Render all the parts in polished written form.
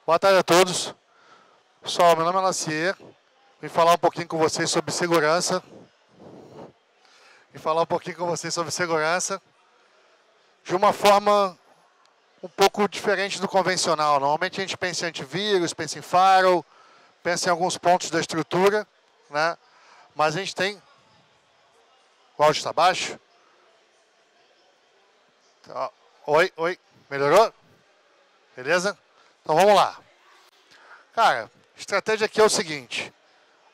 Boa tarde a todos. Pessoal, meu nome é Lacier. Vim falar um pouquinho com vocês sobre segurança. De uma forma um pouco diferente do convencional. Normalmente a gente pensa em antivírus, pensa em firewall, pensa em alguns pontos da estrutura, né? Mas a gente tem... O áudio está baixo? Oi, melhorou? Beleza? Então vamos lá. Cara, a estratégia aqui é o seguinte.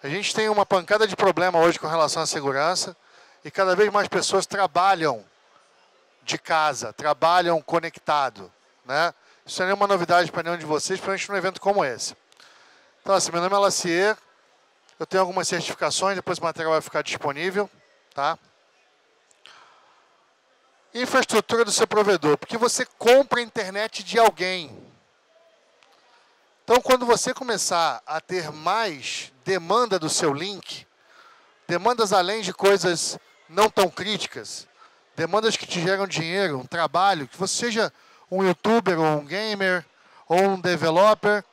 A gente tem uma pancada de problema hoje com relação à segurança e cada vez mais pessoas trabalham de casa, trabalham conectado, né? Isso não é nenhuma novidade para nenhum de vocês, principalmente num evento como esse. Então, assim, meu nome é Lacier, eu tenho algumas certificações, depois o material vai ficar disponível, tá? Infraestrutura do seu provedor, porque você compra a internet de alguém. Então, quando você começar a ter mais demanda do seu link, demandas além de coisas não tão críticas, demandas que te geram dinheiro, um trabalho, que você seja um youtuber, ou um gamer, ou um developer,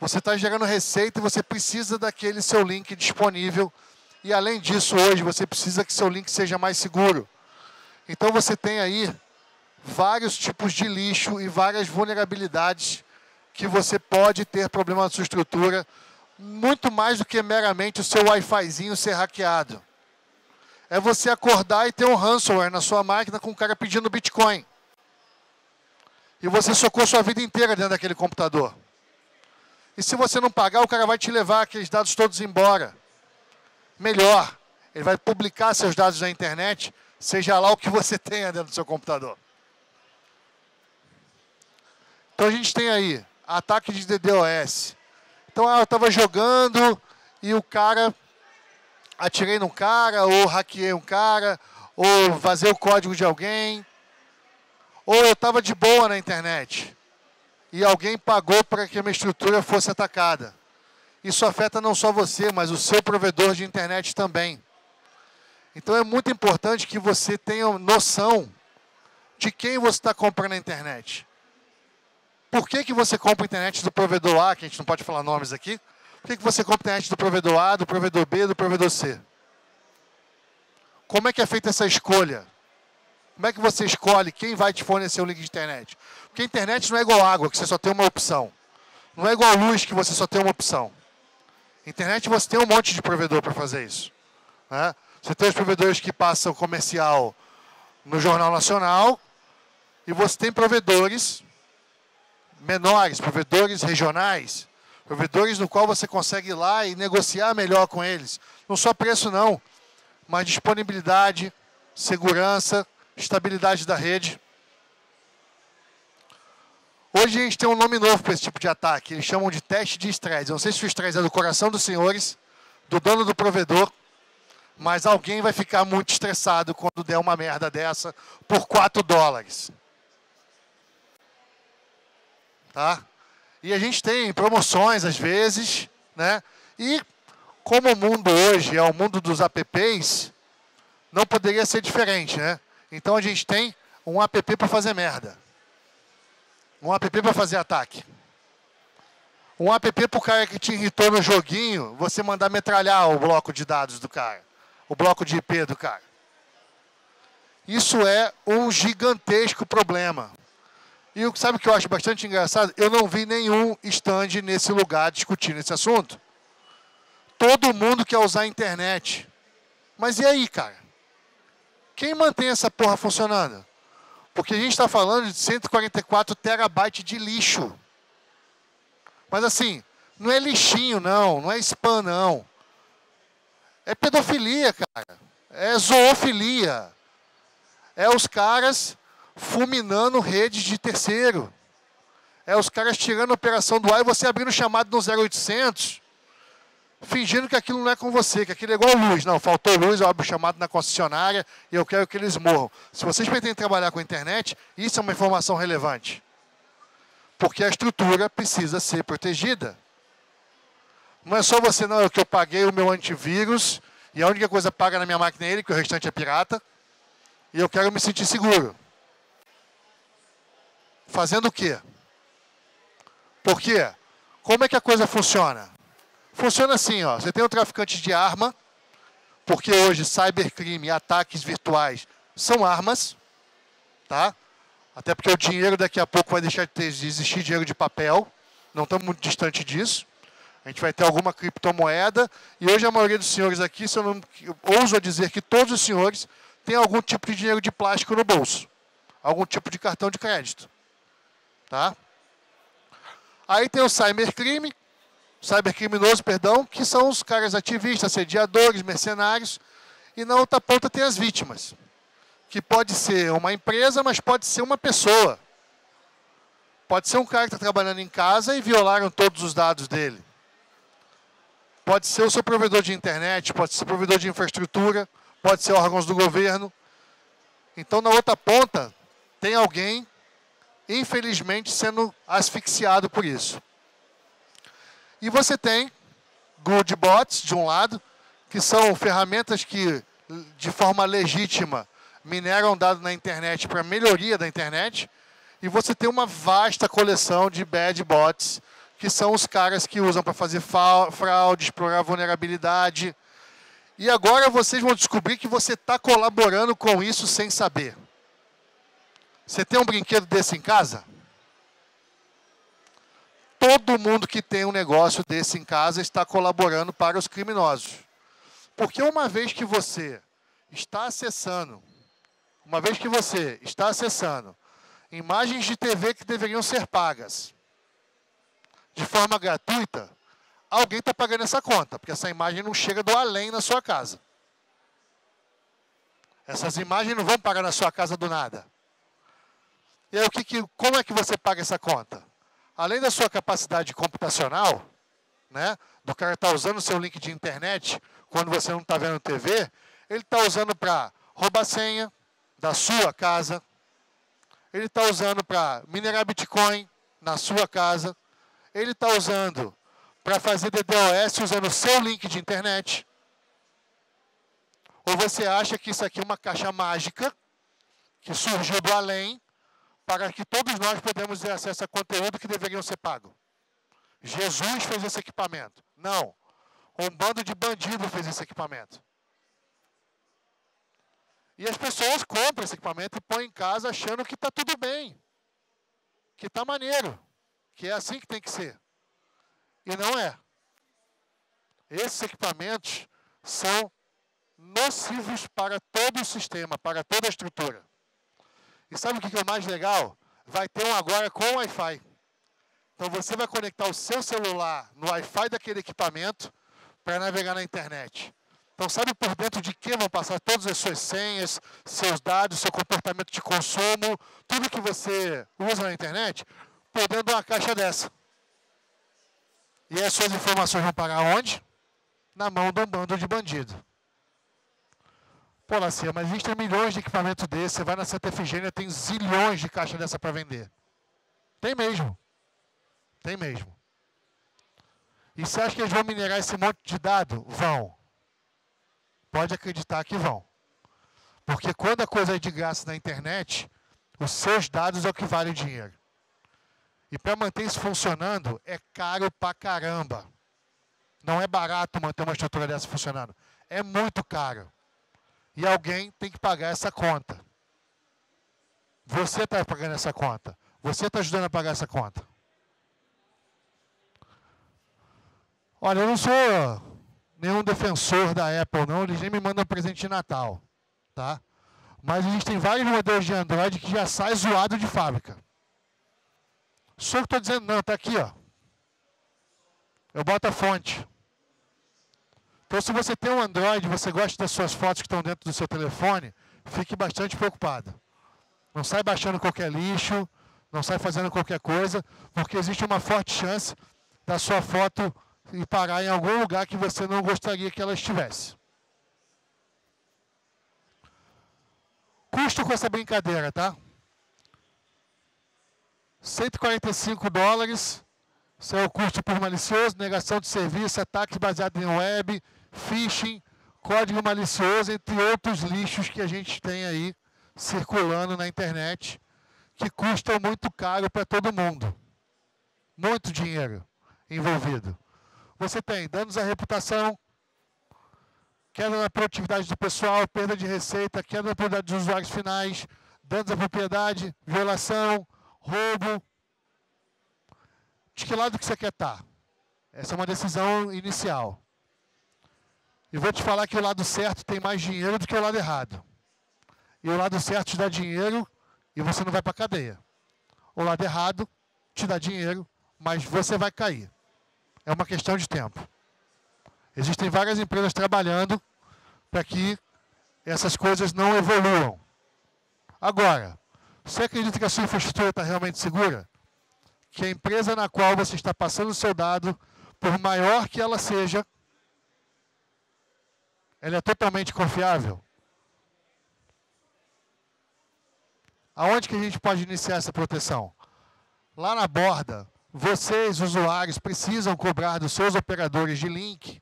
você está gerando receita e você precisa daquele seu link disponível. E além disso, hoje, você precisa que seu link seja mais seguro. Então, você tem aí vários tipos de lixo e várias vulnerabilidades que você pode ter problema na sua estrutura, muito mais do que meramente o seu Wi-Fizinho ser hackeado. É você acordar e ter um ransomware na sua máquina com um cara pedindo Bitcoin. E você socou sua vida inteira dentro daquele computador. E se você não pagar, o cara vai te levar aqueles dados todos embora. Melhor, ele vai publicar seus dados na internet, seja lá o que você tenha dentro do seu computador. Então a gente tem aí ataque de DDoS. Então eu estava jogando e o cara... Atirei num cara, ou hackeei um cara, ou vazei o código de alguém. Ou eu estava de boa na internet e alguém pagou para que a minha estrutura fosse atacada. Isso afeta não só você, mas o seu provedor de internet também. Então é muito importante que você tenha noção de quem você está comprando na internet. Por que você compra a internet do provedor A, que a gente não pode falar nomes aqui? Por que você compra a internet do provedor A, do provedor B, do provedor C? Como é que é feita essa escolha? Como é que você escolhe quem vai te fornecer o link de internet? Porque a internet não é igual água, que você só tem uma opção. Não é igual luz, que você só tem uma opção. Internet você tem um monte de provedor para fazer isso, né? Você tem os provedores que passam comercial no Jornal Nacional e você tem provedores menores, provedores regionais, provedores no qual você consegue ir lá e negociar melhor com eles. Não só preço não, mas disponibilidade, segurança, estabilidade da rede. Hoje a gente tem um nome novo para esse tipo de ataque. Eles chamam de teste de estresse. Eu não sei se o estresse é do coração dos senhores, do dono do provedor, mas alguém vai ficar muito estressado quando der uma merda dessa por $4. Tá? E a gente tem promoções às vezes, né? E como o mundo hoje é o mundo dos apps, não poderia ser diferente, né? Então a gente tem um app para fazer merda. Um app para fazer ataque. Um app para o cara que te irritou no joguinho, você mandar metralhar o bloco de dados do cara. O bloco de IP do cara. Isso é um gigantesco problema. E sabe o que eu acho bastante engraçado? Eu não vi nenhum stand nesse lugar discutindo esse assunto. Todo mundo quer usar a internet. Mas e aí, cara? Quem mantém essa porra funcionando? Porque a gente está falando de 144 terabytes de lixo. Mas assim, não é lixinho não, não é spam não. É pedofilia, cara. É zoofilia. É os caras fulminando redes de terceiro. É os caras tirando a operação do ar e você abrindo chamado no 0800, fingindo que aquilo não é com você, que aquilo é igual luz. Não, faltou luz, eu abro o chamado na concessionária e eu quero que eles morram. Se vocês pretendem trabalhar com a internet, isso é uma informação relevante. Porque a estrutura precisa ser protegida. Não é só você, não, é que eu paguei o meu antivírus e a única coisa paga na minha máquina é ele, que o restante é pirata, e eu quero me sentir seguro. Fazendo o quê? Pô, Por quê? Como é que a coisa funciona? Funciona assim, ó. Você tem um traficante de arma, porque hoje cybercrime e ataques virtuais são armas, tá? Até porque o dinheiro daqui a pouco vai deixar de existir dinheiro de papel. Não estamos muito distante disso. A gente vai ter alguma criptomoeda. E hoje a maioria dos senhores aqui, se eu não ouso dizer que todos os senhores têm algum tipo de dinheiro de plástico no bolso. Algum tipo de cartão de crédito. Tá? Aí tem o cybercriminoso, que são os caras ativistas, assediadores, mercenários. E na outra ponta tem as vítimas. Que pode ser uma empresa, mas pode ser uma pessoa. Pode ser um cara que está trabalhando em casa e violaram todos os dados dele. Pode ser o seu provedor de internet, pode ser o provedor de infraestrutura, pode ser órgãos do governo. Então, na outra ponta, tem alguém, infelizmente, sendo asfixiado por isso. E você tem good bots, de um lado, que são ferramentas que, de forma legítima, mineram dados na internet para melhoria da internet. E você tem uma vasta coleção de bad bots, que são os caras que usam para fazer fraude, explorar vulnerabilidade. E agora vocês vão descobrir que você está colaborando com isso sem saber. Você tem um brinquedo desse em casa? Todo mundo que tem um negócio desse em casa está colaborando para os criminosos. Porque uma vez que você está acessando imagens de TV que deveriam ser pagas de forma gratuita, alguém está pagando essa conta, porque essa imagem não chega do além na sua casa. Essas imagens não vão pagar na sua casa do nada. E aí, como é que você paga essa conta? Além da sua capacidade computacional, né, do cara estar usando o seu link de internet quando você não está vendo TV, ele está usando para roubar senha da sua casa. Ele está usando para minerar Bitcoin na sua casa. Ele está usando para fazer DDoS usando o seu link de internet. Ou você acha que isso aqui é uma caixa mágica que surgiu do além para que todos nós podemos ter acesso a conteúdo que deveriam ser pago? Jesus fez esse equipamento. Não. Um bando de bandidos fez esse equipamento. E as pessoas compram esse equipamento e põem em casa achando que está tudo bem. Que está maneiro. Que é assim que tem que ser. E não é. Esses equipamentos são nocivos para todo o sistema, para toda a estrutura. E sabe o que é o mais legal? Vai ter um agora com Wi-Fi. Então você vai conectar o seu celular no Wi-Fi daquele equipamento para navegar na internet. Então, sabe por dentro de que vão passar todas as suas senhas, seus dados, seu comportamento de consumo, tudo que você usa na internet, por dentro de uma caixa dessa. E as suas informações vão parar onde? Na mão de um bando de bandido. Pô, Lacia, mas existem milhões de equipamentos desses, você vai na Santa Efigênia, tem zilhões de caixas dessa para vender. Tem mesmo. Tem mesmo. E você acha que eles vão minerar esse monte de dado? Vão. Pode acreditar que vão. Porque quando a coisa é de graça na internet, os seus dados é o que vale o dinheiro. E para manter isso funcionando, é caro pra caramba. Não é barato manter uma estrutura dessa funcionando. É muito caro. E alguém tem que pagar essa conta. Você está pagando essa conta. Você está ajudando a pagar essa conta. Olha, eu não sou nenhum defensor da Apple, não. Eles nem me mandam presente de Natal. Tá? Mas existem vários modelos de Android que já sai zoado de fábrica. Só que estou dizendo, não, está aqui, ó. Eu boto a fonte. Então, se você tem um Android, você gosta das suas fotos que estão dentro do seu telefone, fique bastante preocupado. Não sai baixando qualquer lixo, não sai fazendo qualquer coisa, porque existe uma forte chance da sua foto ir parar em algum lugar que você não gostaria que ela estivesse. Custo com essa brincadeira, tá? $145. Isso é o custo por malicioso, negação de serviço, ataques baseados em web, phishing, código malicioso, entre outros lixos que a gente tem aí circulando na internet, que custam muito caro para todo mundo. Muito dinheiro envolvido. Você tem danos à reputação, queda na produtividade do pessoal, perda de receita, queda na produtividade dos usuários finais, danos à propriedade, violação, roubo. De que lado que você quer estar? Essa é uma decisão inicial. E vou te falar que o lado certo tem mais dinheiro do que o lado errado. E o lado certo te dá dinheiro e você não vai para a cadeia. O lado errado te dá dinheiro, mas você vai cair. É uma questão de tempo. Existem várias empresas trabalhando para que essas coisas não evoluam. Agora, você acredita que a sua infraestrutura está realmente segura? Que a empresa na qual você está passando o seu dado, por maior que ela seja, ela é totalmente confiável? Aonde que a gente pode iniciar essa proteção? Lá na borda, vocês, usuários, precisam cobrar dos seus operadores de link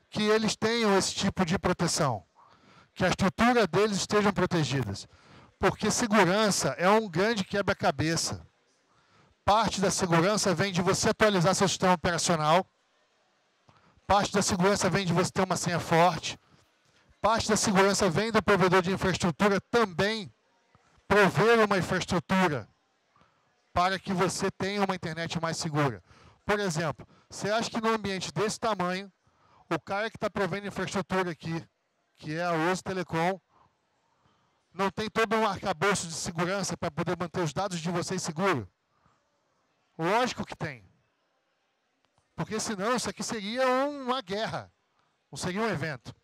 que eles tenham esse tipo de proteção, que a estrutura deles estejam protegidas. Porque segurança é um grande quebra-cabeça. Parte da segurança vem de você atualizar seu sistema operacional, parte da segurança vem de você ter uma senha forte, parte da segurança vem do provedor de infraestrutura também prover uma infraestrutura para que você tenha uma internet mais segura. Por exemplo, você acha que num ambiente desse tamanho, o cara que está provendo infraestrutura aqui, que é a Ozzy Telecom, não tem todo um arcabouço de segurança para poder manter os dados de vocês seguros? Lógico que tem. Porque senão isso aqui seria uma guerra, não seria um evento.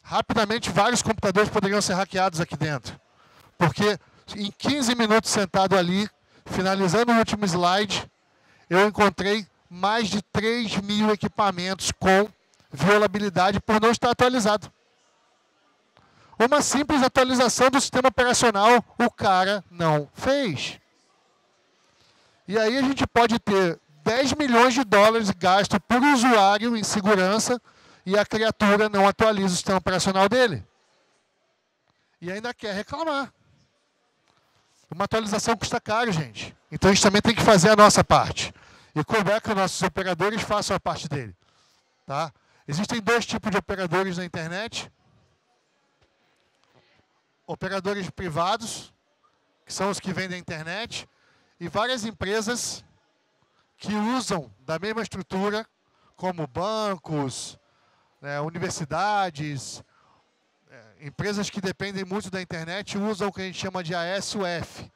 Rapidamente vários computadores poderiam ser hackeados aqui dentro. Porque em 15 minutos sentado ali, finalizando o último slide, eu encontrei mais de 3.000 equipamentos com violabilidade por não estar atualizado. Uma simples atualização do sistema operacional, o cara não fez. E aí a gente pode ter 10 milhões de dólares gasto por usuário em segurança e a criatura não atualiza o sistema operacional dele. E ainda quer reclamar. Uma atualização custa caro, gente. Então a gente também tem que fazer a nossa parte. E cobrar que os nossos operadores façam a parte dele. Tá? Existem dois tipos de operadores na internet. Operadores privados, que são os que vendem a internet, e várias empresas que usam da mesma estrutura, como bancos, universidades, empresas que dependem muito da internet, usam o que a gente chama de AS/UF,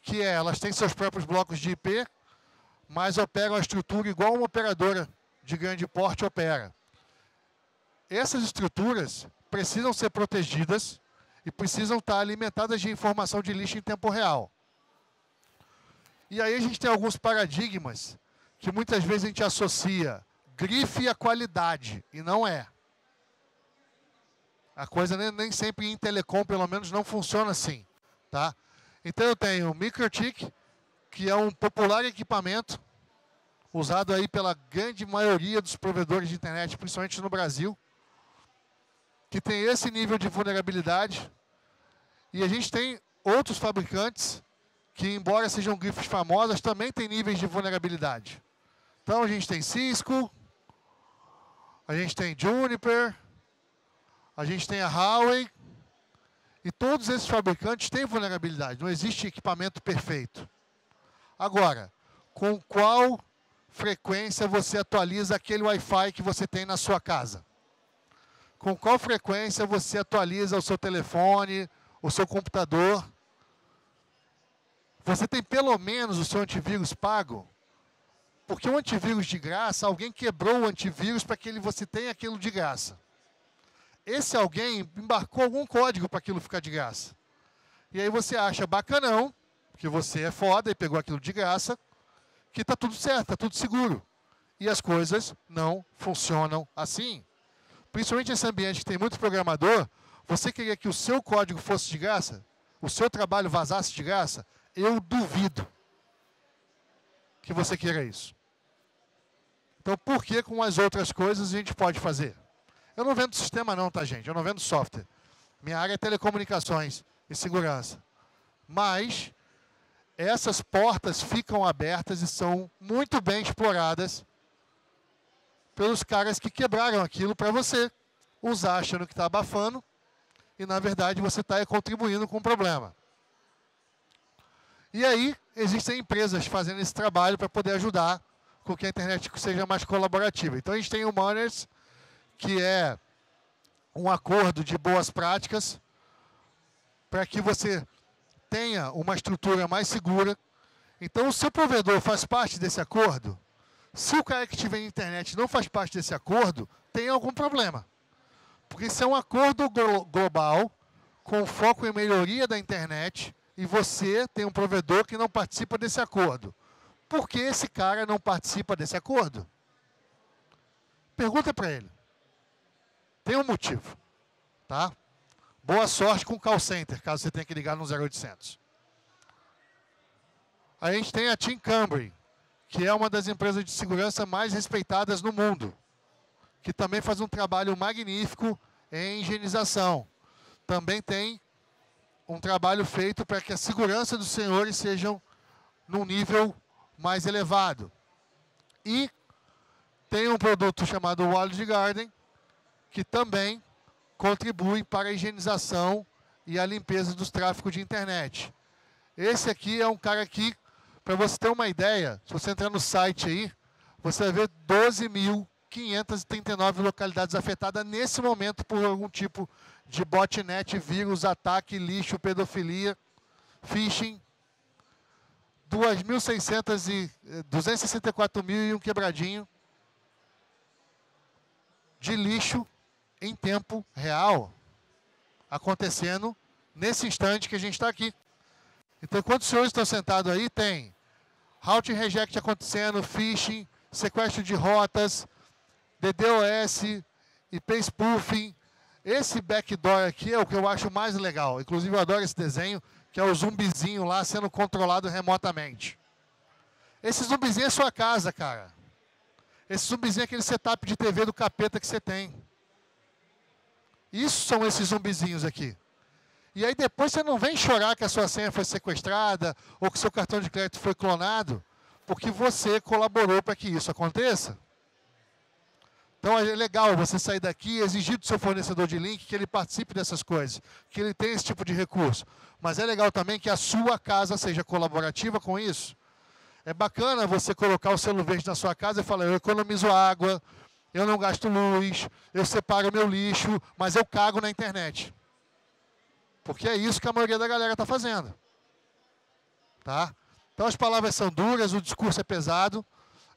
que é, elas têm seus próprios blocos de IP, mas operam a estrutura igual uma operadora de grande porte opera. Essas estruturas precisam ser protegidas e precisam estar alimentadas de informação de lixo em tempo real. E aí a gente tem alguns paradigmas que muitas vezes a gente associa grife à qualidade, e não é. A coisa nem sempre em telecom, pelo menos, não funciona assim. Tá? Então eu tenho o MikroTik, que é um popular equipamento usado aí pela grande maioria dos provedores de internet, principalmente no Brasil, que tem esse nível de vulnerabilidade. E a gente tem outros fabricantes que, embora sejam grifes famosas, também têm níveis de vulnerabilidade. Então a gente tem Cisco, a gente tem Juniper, a gente tem a Huawei, e todos esses fabricantes têm vulnerabilidade, não existe equipamento perfeito. Agora, com qual frequência você atualiza aquele Wi-Fi que você tem na sua casa? Com qual frequência você atualiza o seu telefone, o seu computador? Você tem pelo menos o seu antivírus pago? Porque o antivírus de graça, alguém quebrou o antivírus para que você tenha aquilo de graça. Esse alguém embarcou algum código para aquilo ficar de graça. E aí você acha bacanão, que você é foda e pegou aquilo de graça, que está tudo certo, está tudo seguro. E as coisas não funcionam assim. Principalmente nesse ambiente que tem muito programador, você queria que o seu código fosse de graça? O seu trabalho vazasse de graça? Eu duvido que você queira isso. Então, por que com as outras coisas a gente pode fazer? Eu não vendo sistema não, tá, gente? Eu não vendo software. Minha área é telecomunicações e segurança. Mas essas portas ficam abertas e são muito bem exploradas pelos caras que quebraram aquilo para você usar achando que está abafando e, na verdade, você está contribuindo com o problema. E aí, existem empresas fazendo esse trabalho para poder ajudar com que a internet seja mais colaborativa. Então, a gente tem o Manners, que é um acordo de boas práticas para que você tenha uma estrutura mais segura. Então, o seu provedor faz parte desse acordo. Se o cara que tiver internet não faz parte desse acordo, tem algum problema. Porque isso é um acordo global com foco em melhoria da internet e você tem um provedor que não participa desse acordo. Por que esse cara não participa desse acordo? Pergunta para ele. Tem um motivo, tá? Boa sorte com o call center, caso você tenha que ligar no 0800. A gente tem a Team Cambly, que é uma das empresas de segurança mais respeitadas no mundo, que também faz um trabalho magnífico em higienização. Também tem um trabalho feito para que a segurança dos senhores sejam num nível mais elevado. E tem um produto chamado Walled Garden, que também contribui para a higienização e a limpeza dos tráfegos de internet. Esse aqui é um cara que, para você ter uma ideia, se você entrar no site aí, você vai ver 12.539 localidades afetadas nesse momento por algum tipo de botnet, vírus, ataque, lixo, pedofilia, phishing. 264 mil e um quebradinho de lixo em tempo real, acontecendo nesse instante que a gente está aqui. Então, enquanto os senhores estão sentados aí, tem route reject acontecendo, phishing, sequestro de rotas, DDoS, IP spoofing. Esse backdoor aqui é o que eu acho mais legal. Inclusive, eu adoro esse desenho, que é o zumbizinho lá sendo controlado remotamente. Esse zumbizinho é sua casa, cara. Esse zumbizinho é aquele setup de TV do capeta que você tem. Isso são esses zumbizinhos aqui. E aí depois você não vem chorar que a sua senha foi sequestrada ou que seu cartão de crédito foi clonado, porque você colaborou para que isso aconteça. Então é legal você sair daqui e exigir do seu fornecedor de link que ele participe dessas coisas, que ele tenha esse tipo de recurso. Mas é legal também que a sua casa seja colaborativa com isso. É bacana você colocar o selo verde na sua casa e falar, eu economizo água, eu não gasto luz, eu separo meu lixo, mas eu cago na internet. Porque é isso que a maioria da galera está fazendo. Tá? Então as palavras são duras, o discurso é pesado,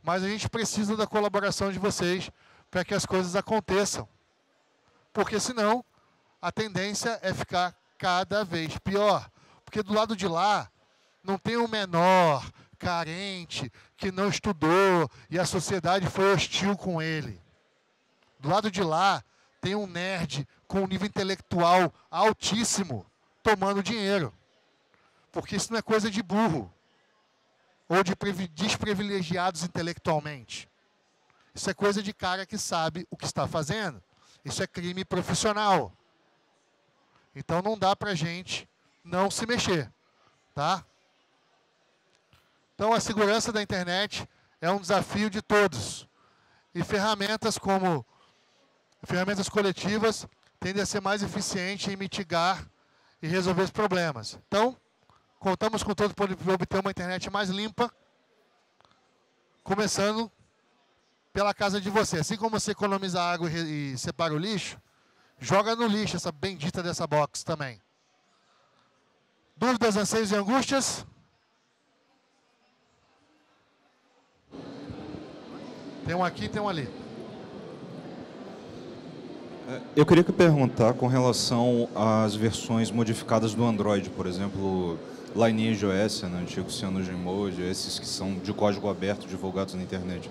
mas a gente precisa da colaboração de vocês para que as coisas aconteçam. Porque senão a tendência é ficar cada vez pior. Porque do lado de lá não tem um menor, carente, que não estudou e a sociedade foi hostil com ele. Do lado de lá tem um nerd com um nível intelectual altíssimo tomando dinheiro. Porque isso não é coisa de burro ou de desprivilegiados intelectualmente. Isso é coisa de cara que sabe o que está fazendo. Isso é crime profissional. Então não dá para a gente não se mexer. Tá? Então a segurança da internet é um desafio de todos. E ferramentas como ferramentas coletivas tendem a ser mais eficientes em mitigar e resolver os problemas. Então, contamos com todos para obter uma internet mais limpa, começando pela casa de você. Assim como você economiza água e separa o lixo, joga no lixo essa bendita dessa box também. Dúvidas, anseios e angústias? Tem um aqui e tem um ali. Eu queria perguntar com relação às versões modificadas do Android, por exemplo, Lineage OS, né, antigo CyanogenMod, esses que são de código aberto divulgados na internet.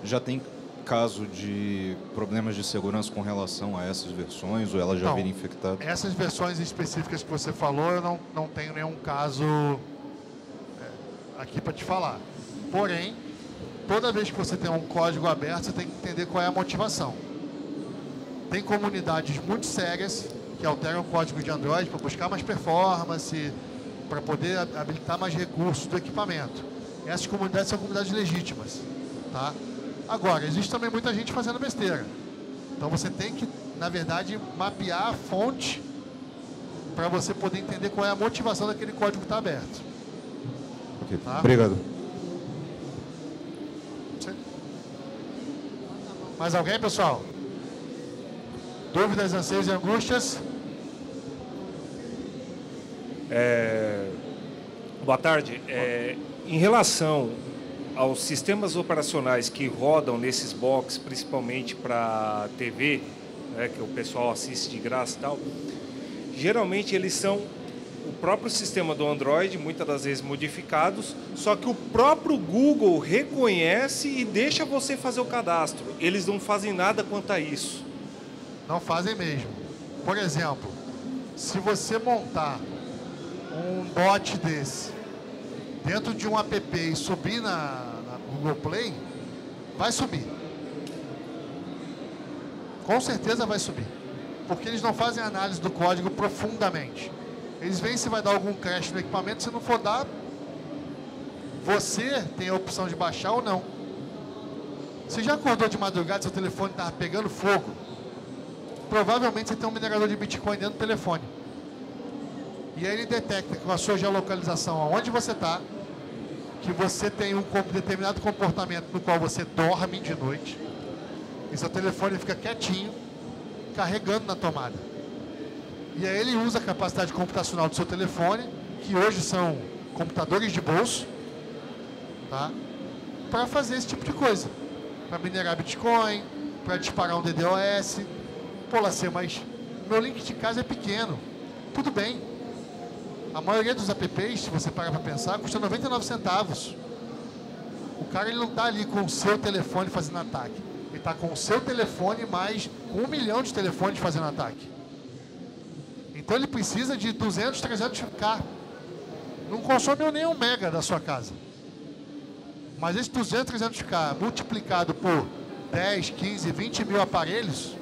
Já tem caso de problemas de segurança com relação a essas versões, ou elas já virem infectadas? Essas versões específicas que você falou, eu não tenho nenhum caso aqui para te falar. Porém, toda vez que você tem um código aberto, você tem que entender qual é a motivação. Tem comunidades muito sérias que alteram o código de Android para buscar mais performance, para poder habilitar mais recursos do equipamento. Essas comunidades são comunidades legítimas. Tá? Agora, existe também muita gente fazendo besteira. Então você tem que, na verdade, mapear a fonte para você poder entender qual é a motivação daquele código que está aberto. Okay. Tá? Obrigado. Mais alguém, pessoal? Dúvidas, anseios e angústias? Boa tarde. Em relação aos sistemas operacionais que rodam nesses boxes, principalmente para TV, né, que o pessoal assiste de graça e tal, geralmente eles são o próprio sistema do Android, muitas das vezes modificados, só que o próprio Google reconhece e deixa você fazer o cadastro. Eles não fazem nada quanto a isso. Não fazem mesmo. Por exemplo, se você montar um bot desse dentro de um app e subir na Google Play, vai subir. Com certeza vai subir. Porque eles não fazem análise do código profundamente. Eles veem se vai dar algum crash no equipamento. Se não for dar, você tem a opção de baixar ou não. Você já acordou de madrugada e seu telefone estava pegando fogo? Provavelmente você tem um minerador de Bitcoin dentro do telefone. E aí ele detecta com a sua geolocalização aonde você está, que você tem um determinado comportamento no qual você dorme de noite, e seu telefone fica quietinho, carregando na tomada. E aí ele usa a capacidade computacional do seu telefone, que hoje são computadores de bolso, tá? Para fazer esse tipo de coisa. Para minerar Bitcoin, para disparar um DDoS. Pô, Lacê, mas meu link de casa é pequeno. Tudo bem. A maioria dos apps, se você parar para pensar, custa 99 centavos. O cara ele não está ali com o seu telefone fazendo ataque. Ele está com o seu telefone mais 1 milhão de telefones fazendo ataque. Então ele precisa de 200, 300K. Não consome nem 1 mega da sua casa. Mas esse 200, 300K multiplicado por 10, 15, 20 mil aparelhos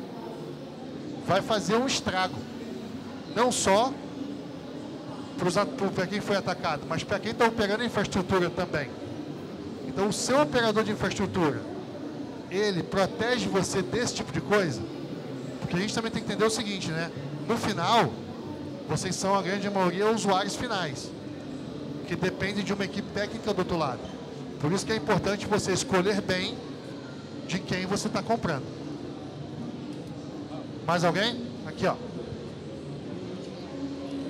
vai fazer um estrago. Não só para quem foi atacado, mas para quem está operando a infraestrutura também. Então o seu operador de infraestrutura, ele protege você desse tipo de coisa? Porque a gente também tem que entender o seguinte, né? No final, vocês são a grande maioria usuários finais, que dependem de uma equipe técnica do outro lado. Por isso que é importante você escolher bem de quem você está comprando. Mais alguém? Aqui, ó.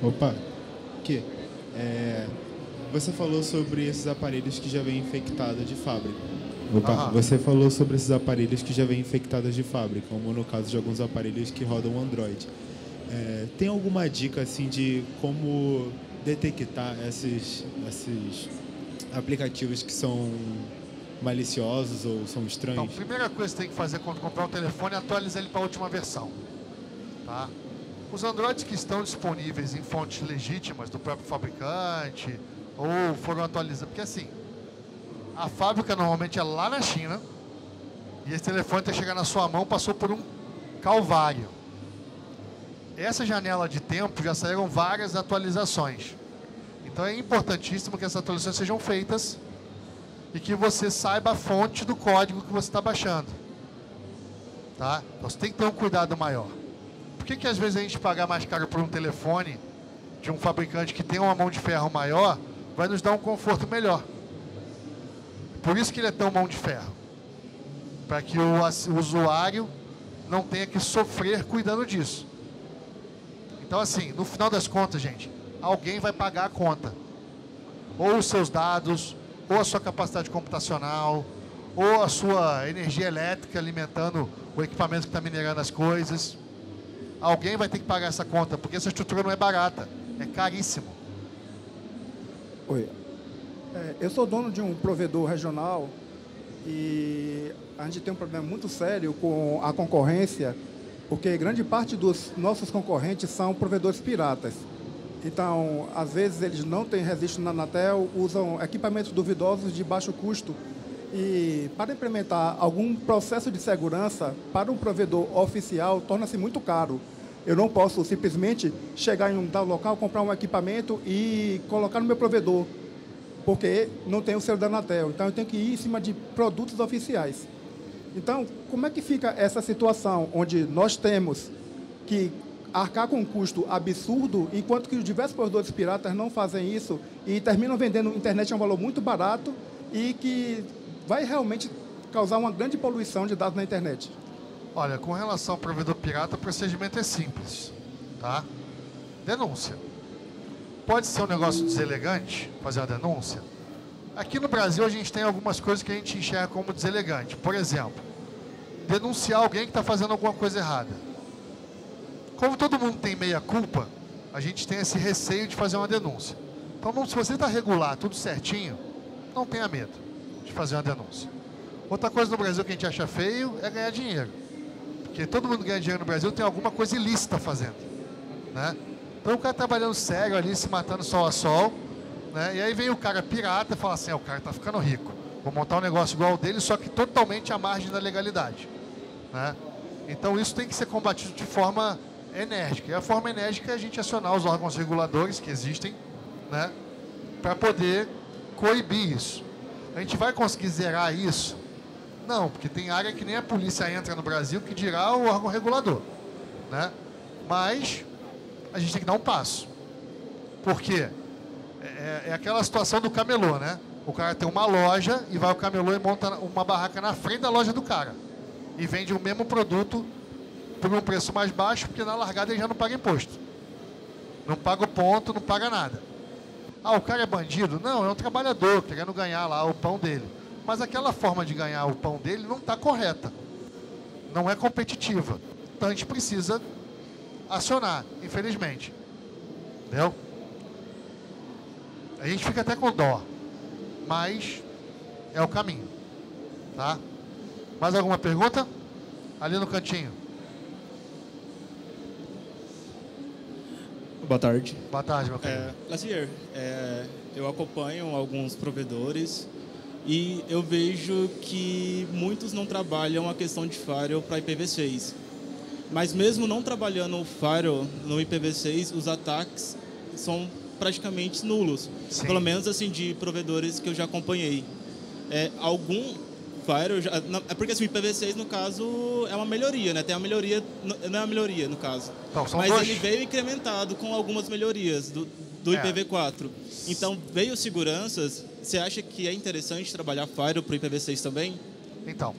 Opa, aqui. Você falou sobre esses aparelhos que já vêm infectados de fábrica. Você falou sobre esses aparelhos que já vêm infectados de fábrica, como no caso de alguns aparelhos que rodam Android. Tem alguma dica assim de como detectar esses aplicativos que são maliciosos ou são estranhos? Então, a primeira coisa que você tem que fazer quando comprar um telefone é atualizar ele para a última versão. Tá? Os Androids que estão disponíveis em fontes legítimas do próprio fabricante ou foram atualizados, porque assim, a fábrica normalmente é lá na China e esse telefone até chegar na sua mão passou por um calvário. Essa janela de tempo já saíram várias atualizações. Então é importantíssimo que essas atualizações sejam feitas e que você saiba a fonte do código que você está baixando. Tá? Então você tem que ter um cuidado maior. Por que às vezes a gente pagar mais caro por um telefone de um fabricante que tem uma mão de ferro maior vai nos dar um conforto melhor? Por isso que ele é tão mão de ferro. Para que o usuário não tenha que sofrer cuidando disso. Então assim, no final das contas, gente, alguém vai pagar a conta. Ou os seus dados, ou a sua capacidade computacional, ou a sua energia elétrica alimentando o equipamento que está minerando as coisas. Alguém vai ter que pagar essa conta, porque essa estrutura não é barata, é caríssimo. Oi, eu sou dono de um provedor regional e a gente tem um problema muito sério com a concorrência, porque grande parte dos nossos concorrentes são provedores piratas. Então, às vezes eles não têm registro na Anatel, usam equipamentos duvidosos de baixo custo e para implementar algum processo de segurança para um provedor oficial torna-se muito caro. Eu não posso simplesmente chegar em um tal local, comprar um equipamento e colocar no meu provedor, porque não tem o selo da Anatel. Então, eu tenho que ir em cima de produtos oficiais. Então, como é que fica essa situação onde nós temos que arcar com um custo absurdo, enquanto que os diversos provedores piratas não fazem isso e terminam vendendo internet a um valor muito barato e que vai realmente causar uma grande poluição de dados na internet? Olha, com relação ao provedor pirata, o procedimento é simples, tá? Denúncia. Pode ser um negócio deselegante, fazer uma denúncia. Aqui no Brasil, a gente tem algumas coisas que a gente enxerga como deselegante. Por exemplo, denunciar alguém que está fazendo alguma coisa errada. Como todo mundo tem meia culpa, a gente tem esse receio de fazer uma denúncia. Então, se você está regular tudo certinho, não tenha medo de fazer uma denúncia. Outra coisa no Brasil que a gente acha feio é ganhar dinheiro. Porque todo mundo ganha dinheiro no Brasil, tem alguma coisa ilícita fazendo, né? Então o cara trabalhando sério ali, se matando sol a sol, né? E aí vem o cara pirata e fala assim, o cara tá ficando rico, vou montar um negócio igual ao dele, só que totalmente à margem da legalidade, né? Então isso tem que ser combatido de forma enérgica. E a forma enérgica é a gente acionar os órgãos reguladores que existem, né? Para poder coibir isso. A gente vai conseguir zerar isso? Não, porque tem área que nem a polícia entra no Brasil, que dirá o órgão regulador, né? Mas a gente tem que dar um passo. Por quê? É aquela situação do camelô, né? O cara tem uma loja e vai ao camelô e monta uma barraca na frente da loja do cara. E vende o mesmo produto por um preço mais baixo, porque na largada ele já não paga imposto. Não paga o ponto, não paga nada. Ah, o cara é bandido? Não, é um trabalhador querendo ganhar lá o pão dele. Mas aquela forma de ganhar o pão dele não está correta. Não é competitiva. Então a gente precisa acionar, infelizmente. Entendeu? A gente fica até com dó. Mas é o caminho. Tá? Mais alguma pergunta? Ali no cantinho. Boa tarde. Boa tarde, meu querido. Lazier, eu acompanho alguns provedores e eu vejo que muitos não trabalham a questão de firewall para IPv6. Mas mesmo não trabalhando o firewall no IPv6, os ataques são praticamente nulos. Sim. Pelo menos assim de provedores que eu já acompanhei. Algum firewall... É porque assim, o IPv6, no caso, é uma melhoria, né? Tem uma melhoria... Não é uma melhoria, no caso. Então, são mas dois. ele veio incrementado com algumas melhorias do IPv4. Então, veio seguranças. Você acha que é interessante trabalhar firewall para o IPv6 também? Então,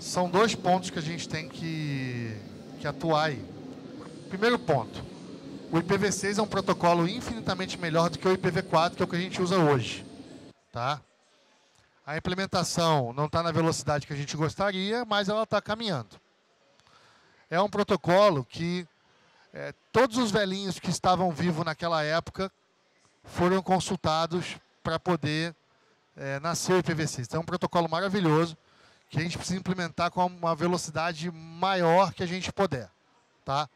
são dois pontos que a gente tem que atuar aí. Primeiro ponto, o IPv6 é um protocolo infinitamente melhor do que o IPv4, que é o que a gente usa hoje. Tá? A implementação não está na velocidade que a gente gostaria, mas ela está caminhando. É um protocolo que todos os velhinhos que estavam vivos naquela época foram consultados para poder nascer o IPv6. Então, é um protocolo maravilhoso que a gente precisa implementar com uma velocidade maior que a gente puder. Tá?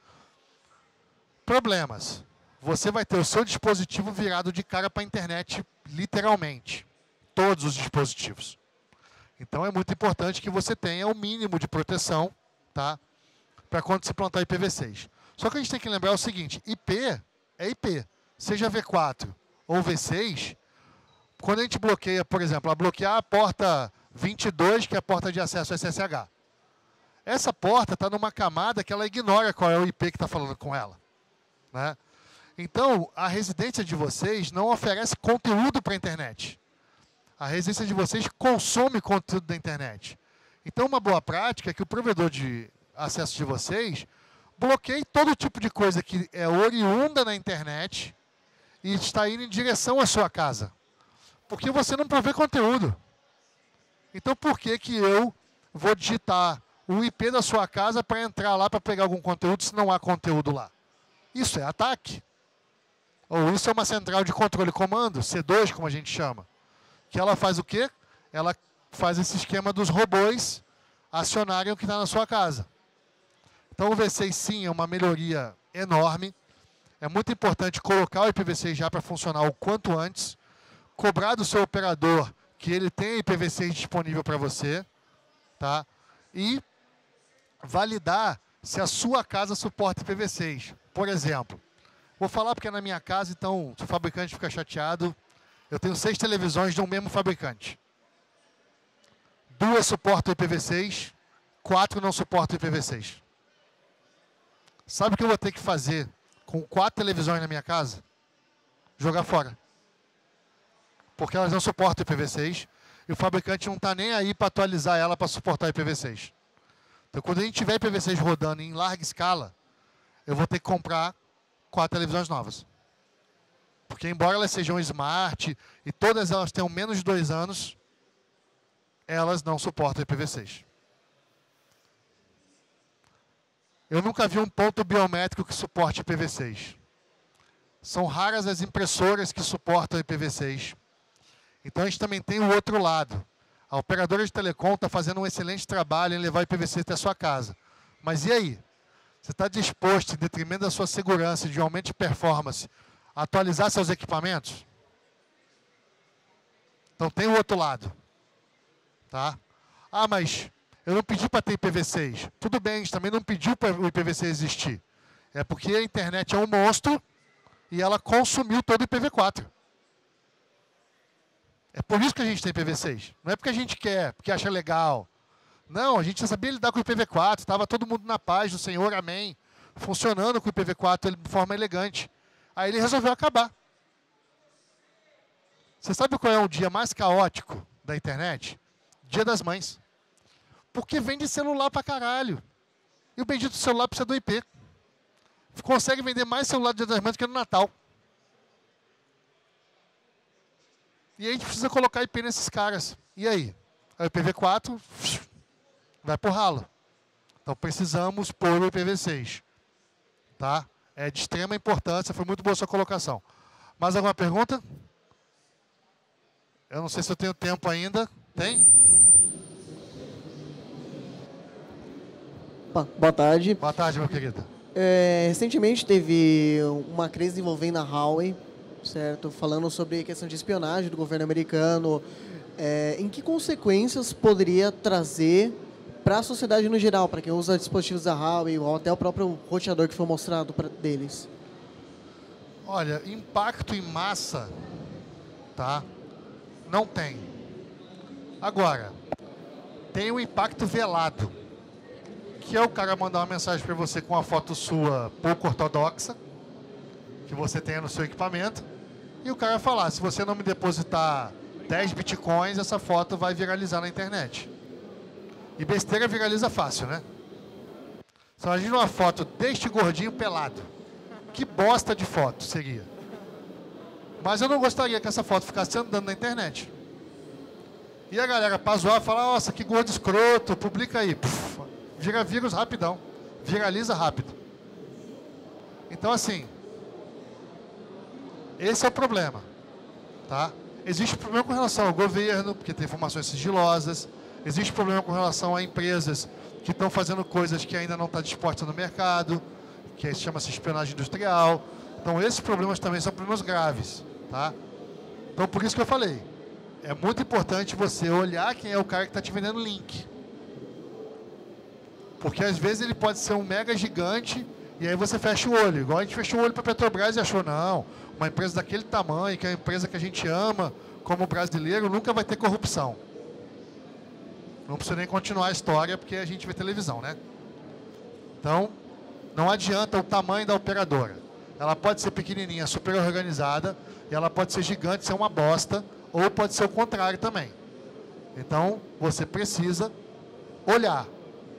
Problemas. Você vai ter o seu dispositivo virado de cara para a internet, literalmente. Todos os dispositivos. Então, é muito importante que você tenha o mínimo de proteção, tá? Para quando se plantar IPv6. Só que a gente tem que lembrar o seguinte, IP é IP. Seja V4 ou V6, quando a gente bloqueia, por exemplo, bloquear a porta 22, que é a porta de acesso SSH. Essa porta está numa camada que ela ignora qual é o IP que está falando com ela. Né? Então, a residência de vocês não oferece conteúdo para a internet. A residência de vocês consome conteúdo da internet. Então, uma boa prática é que o provedor de acesso de vocês bloqueie todo tipo de coisa que é oriunda na internet e está indo em direção à sua casa. Porque você não provê conteúdo. Então, por que eu vou digitar o IP da sua casa para entrar lá para pegar algum conteúdo se não há conteúdo lá? Isso é ataque. Ou isso é uma central de controle e comando, C2, como a gente chama. Que ela faz o quê? Ela faz esse esquema dos robôs acionarem o que está na sua casa. Então, o V6, sim, é uma melhoria enorme. É muito importante colocar o IPv6 já para funcionar o quanto antes. Cobrar do seu operador que ele tenha IPv6 disponível para você. Tá? E validar se a sua casa suporta IPv6. Por exemplo, vou falar porque é na minha casa, então se o fabricante fica chateado, eu tenho 6 televisões de um mesmo fabricante. 2 suportam IPv6, 4 não suportam IPv6. Sabe o que eu vou ter que fazer com 4 televisões na minha casa? Jogar fora. Porque elas não suportam IPv6 e o fabricante não está nem aí para atualizar ela para suportar IPv6. Então, quando a gente tiver IPv6 rodando em larga escala, eu vou ter que comprar 4 televisões novas. Porque, embora elas sejam smart e todas elas tenham menos de 2 anos, elas não suportam IPv6. Eu nunca vi um ponto biométrico que suporte IPv6. São raras as impressoras que suportam IPv6. Então, a gente também tem o outro lado. A operadora de telecom está fazendo um excelente trabalho em levar IPv6 até a sua casa. Mas e aí? Você está disposto, em detrimento da sua segurança e de aumento de performance, a atualizar seus equipamentos? Então, tem o outro lado. Tá? Ah, mas eu não pedi para ter IPv6. Tudo bem, a gente também não pediu para o IPv6 existir. É porque a internet é um monstro e ela consumiu todo o IPv4. É por isso que a gente tem IPv6. Não é porque a gente quer, porque acha legal. Não, a gente já sabia lidar com o IPv4. Estava todo mundo na paz do Senhor, amém. Funcionando com o IPv4 de forma elegante. Aí ele resolveu acabar. Você sabe qual é o dia mais caótico da internet? Dia das Mães. Porque vende celular pra caralho. E o bendito celular precisa do IP. Consegue vender mais celular do Dia das Mães do que no Natal. E a gente precisa colocar IP nesses caras. E aí? O IPv4 vai pro ralo. Então precisamos pôr o IPv6. Tá? É de extrema importância, foi muito boa a sua colocação. Mais alguma pergunta? Eu não sei se eu tenho tempo ainda. Tem? Boa tarde. Boa tarde, meu querido. Recentemente teve uma crise envolvendo a Huawei, certo? Falando sobre a questão de espionagem do governo americano. Em que consequências poderia trazer para a sociedade no geral, para quem usa dispositivos da Huawei ou até o próprio roteador que foi mostrado deles? Olha, impacto em massa, tá? Não tem. Agora, tem o impacto velado, que é o cara mandar uma mensagem para você com uma foto sua pouco ortodoxa, que você tenha no seu equipamento, e o cara falar, se você não me depositar 10 bitcoins, essa foto vai viralizar na internet. E besteira viraliza fácil, né? Você imagina uma foto deste gordinho pelado. Que bosta de foto seria. Mas eu não gostaria que essa foto ficasse andando na internet. E a galera, pra zoar, fala, nossa, que gordo escroto, publica aí. Puf, vira vírus rapidão. Viraliza rápido. Então, assim, esse é o problema. Tá? Existe problema com relação ao governo, porque tem informações sigilosas. Existe problema com relação a empresas que estão fazendo coisas que ainda não estão dispostas no mercado, que chama-se espionagem industrial. Então, esses problemas também são problemas graves. Tá? Então, por isso que eu falei, é muito importante você olhar quem é o cara que está te vendendo link. Porque, às vezes, ele pode ser um mega gigante e aí você fecha o olho. Igual a gente fechou o olho para a Petrobras e achou, não, uma empresa daquele tamanho, que é a empresa que a gente ama, como brasileiro, nunca vai ter corrupção. Não precisa nem continuar a história, porque a gente vê televisão, né? Então, não adianta o tamanho da operadora. Ela pode ser pequenininha, super organizada, e ela pode ser gigante, ser uma bosta, ou pode ser o contrário também. Então, você precisa olhar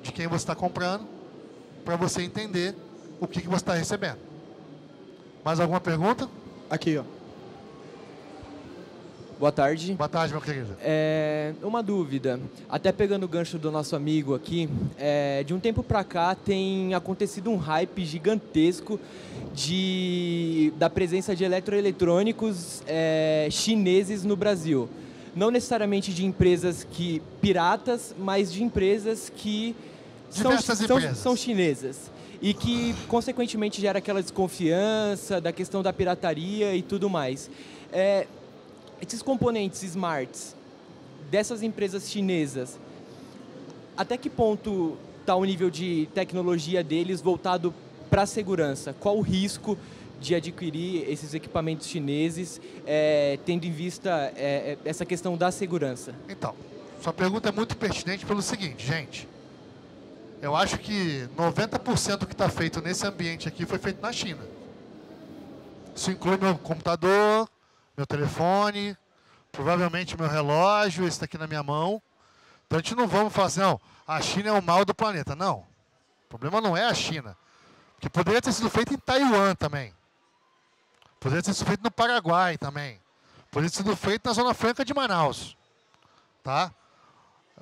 de quem você está comprando, para você entender o que você está recebendo. Mais alguma pergunta? Aqui, ó. Boa tarde. Boa tarde, meu querido. Uma dúvida, até pegando o gancho do nosso amigo aqui, de um tempo para cá tem acontecido um hype gigantesco da presença de eletroeletrônicos chineses no Brasil. Não necessariamente de empresas piratas, mas de empresas que são chinesas. E que, consequentemente, gera aquela desconfiança da questão da pirataria e tudo mais. Esses componentes smarts dessas empresas chinesas, até que ponto está o nível de tecnologia deles voltado para a segurança? Qual o risco de adquirir esses equipamentos chineses, tendo em vista essa questão da segurança? Então, sua pergunta é muito pertinente pelo seguinte, gente. Eu acho que 90% do que está feito nesse ambiente aqui foi feito na China. Isso inclui meu computador, meu telefone, provavelmente meu relógio, esse está aqui na minha mão. Então a gente não vamos falar assim, não, a China é o mal do planeta. Não, o problema não é a China. Porque poderia ter sido feito em Taiwan também. Poderia ter sido feito no Paraguai também. Poderia ter sido feito na Zona Franca de Manaus. Tá?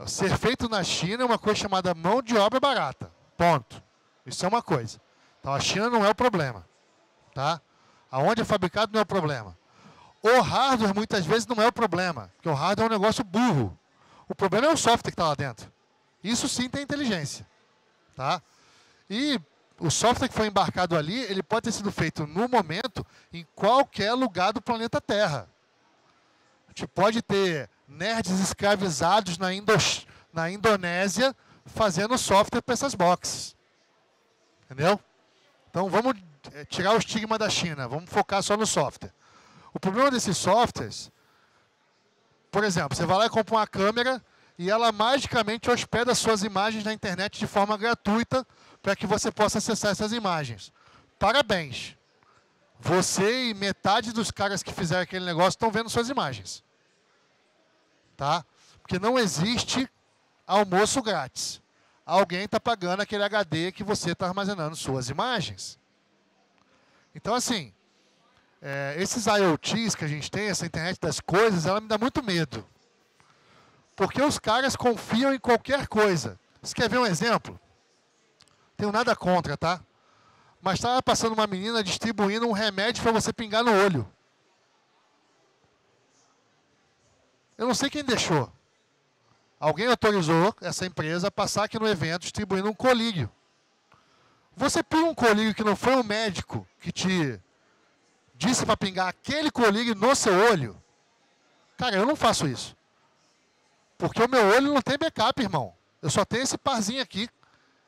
Ser feito na China é uma coisa chamada mão de obra barata. Ponto. Isso é uma coisa. Então a China não é o problema. Tá? Aonde é fabricado não é o problema. O hardware muitas vezes não é o problema. Porque o hardware é um negócio burro. O problema é o software que está lá dentro. Isso sim tem inteligência. Tá? E o software que foi embarcado ali, ele pode ter sido feito no momento em qualquer lugar do planeta Terra. A gente pode ter nerds escravizados na Indonésia fazendo software para essas boxes. Entendeu? Então vamos tirar o estigma da China, vamos focar só no software. O problema desses softwares, por exemplo, você vai lá e compra uma câmera e ela magicamente hospeda suas imagens na internet de forma gratuita para que você possa acessar essas imagens. Parabéns! Você e metade dos caras que fizeram aquele negócio estão vendo suas imagens. Tá? Porque não existe almoço grátis. Alguém está pagando aquele HD que você está armazenando suas imagens. Então, assim, esses IoTs que a gente tem, essa internet das coisas, ela me dá muito medo. Porque os caras confiam em qualquer coisa. Você quer ver um exemplo? Tenho nada contra, tá? Mas estava passando uma menina distribuindo um remédio para você pingar no olho. Eu não sei quem deixou. Alguém autorizou essa empresa a passar aqui no evento distribuindo um colírio. Você pinga um colírio que não foi um médico que te disse para pingar aquele colírio no seu olho? Cara, eu não faço isso. Porque o meu olho não tem backup, irmão. Eu só tenho esse parzinho aqui.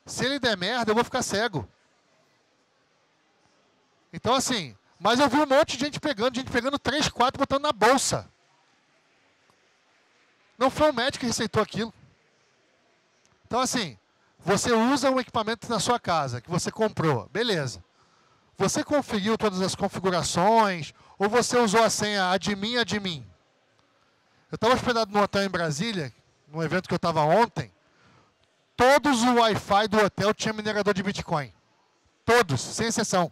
Se ele der merda, eu vou ficar cego. Então, assim, mas eu vi um monte de gente pegando 3, 4, botando na bolsa. Não foi o médico que receitou aquilo. Então, assim, você usa um equipamento na sua casa, que você comprou, beleza. Você conferiu todas as configurações, ou você usou a senha admin. Eu estava hospedado no hotel em Brasília, num evento que eu estava ontem. Todos os Wi-Fi do hotel tinham minerador de Bitcoin. Todos, sem exceção.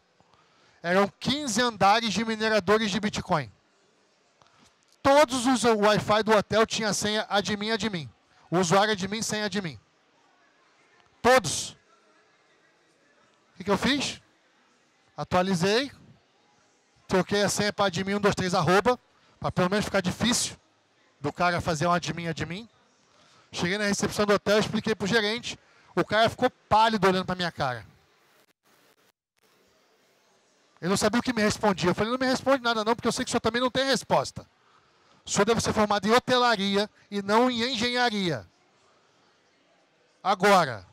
Eram 15 andares de mineradores de Bitcoin. Todos os Wi-Fi do hotel tinham senha admin. O usuário admin, senha admin. Todos. O que eu fiz? Atualizei. Troquei a senha para admin 123 arroba, para pelo menos ficar difícil do cara fazer um admin. Cheguei na recepção do hotel, expliquei para o gerente. O cara ficou pálido olhando para minha cara. Ele não sabia o que me respondia. Eu falei, não me responde nada não, porque eu sei que o senhor também não tem resposta. O senhor deve ser formado em hotelaria e não em engenharia. Agora,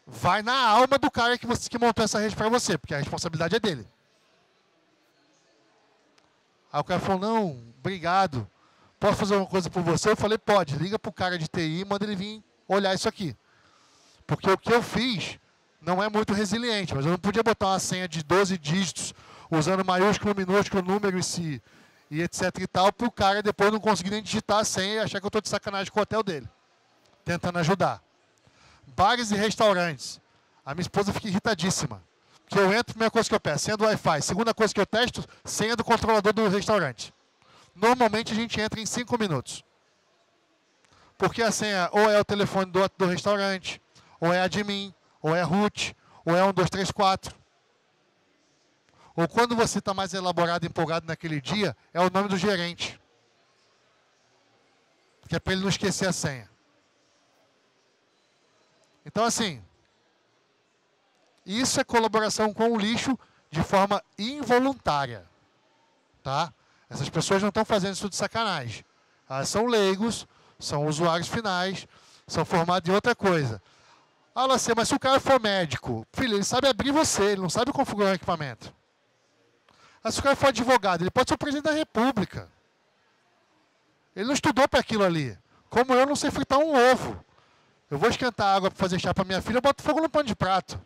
vai na alma do cara que montou essa rede para você, porque a responsabilidade é dele. Aí o cara falou, não, obrigado. Posso fazer uma coisa por você? Eu falei, pode. Liga para o cara de TI e manda ele vir olhar isso aqui. Porque o que eu fiz não é muito resiliente, mas eu não podia botar uma senha de 12 dígitos, usando maiúsculo, minúsculo, número e etc e tal, para o cara depois não conseguir nem digitar a senha e achar que eu estou de sacanagem com o hotel dele. Tentando ajudar. Bares e restaurantes. A minha esposa fica irritadíssima. Porque eu entro, primeira coisa que eu peço, senha do Wi-Fi. Segunda coisa que eu testo, senha do controlador do restaurante. Normalmente a gente entra em 5 minutos. Porque a senha ou é o telefone do restaurante, ou é admin, ou é root, ou é 1, 2, 3, 4. Ou quando você está mais elaborado e empolgado naquele dia, é o nome do gerente. Que é para ele não esquecer a senha. Então, assim, isso é colaboração com o lixo de forma involuntária. Tá? Essas pessoas não estão fazendo isso de sacanagem. Elas são leigos, são usuários finais, são formados em outra coisa. Ah, Lacer, mas se o cara for médico, filho, ele sabe abrir você, ele não sabe configurar o equipamento. Mas se o cara for advogado, ele pode ser o presidente da República. Ele não estudou para aquilo ali. Como eu não sei fritar um ovo. Eu vou esquentar água para fazer chá para minha filha, eu boto fogo no pano de prato.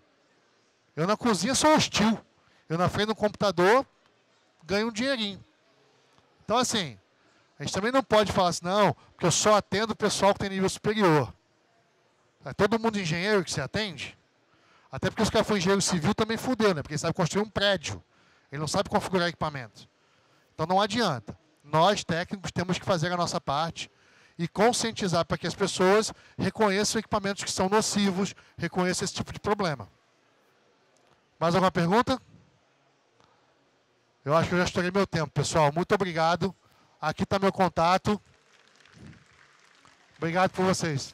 Eu na cozinha sou hostil. Eu na frente do computador ganho um dinheirinho. Então, assim, a gente também não pode falar assim, não, porque eu só atendo o pessoal que tem nível superior. É todo mundo engenheiro que se atende? Até porque se o cara for engenheiro civil também fudeu, né? Porque ele sabe construir um prédio. Ele não sabe configurar equipamento. Então não adianta. Nós, técnicos, temos que fazer a nossa parte e conscientizar para que as pessoas reconheçam equipamentos que são nocivos, reconheçam esse tipo de problema. Mais alguma pergunta? Eu acho que eu já estourei meu tempo, pessoal. Muito obrigado. Aqui está meu contato. Obrigado por vocês.